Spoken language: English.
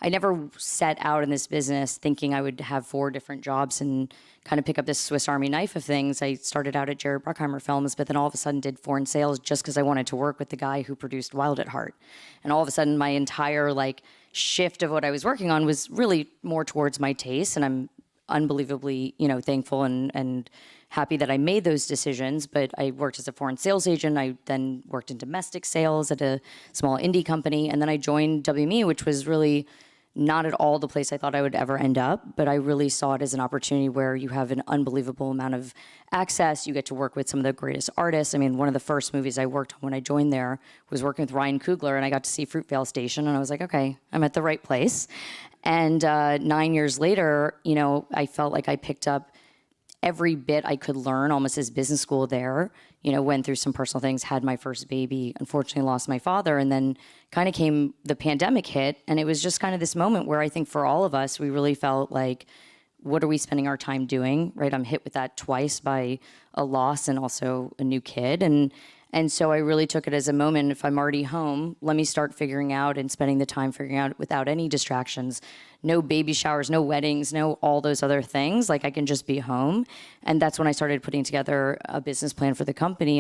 I never set out in this business thinking I would have 4 different jobs and kind of pick up this Swiss Army knife of things. I started out at Jerry Bruckheimer Films, but then all of a sudden did foreign sales just because I wanted to work with the guy who produced Wild at Heart. And all of a sudden my entire like shift of what I was working on was really more towards my taste, and I'm unbelievably, thankful and happy that I made those decisions. But I worked as a foreign sales agent. I then worked in domestic sales at a small indie company. And then I joined WME, which was really not at all the place I thought I would ever end up. But I really saw it as an opportunity where you have an unbelievable amount of access. You get to work with some of the greatest artists. I mean, one of the first movies I worked on when I joined there was working with Ryan Coogler, and I got to see Fruitvale Station, and I was like, okay, I'm at the right place. And 9 years later, I felt like I picked up every bit I could learn almost as business school there. Went through some personal things, had my first baby, unfortunately lost my father, and then kind of came the pandemic hit. And it was just kind of this moment where I think for all of us, we really felt like, what are we spending our time doing, right? I'm hit with that twice by a loss and also a new kid. And so I really took it as a moment, if I'm already home, let me start figuring out and spending the time figuring out without any distractions, no baby showers, no weddings, no all those other things, like I can just be home. And that's when I started putting together a business plan for the company.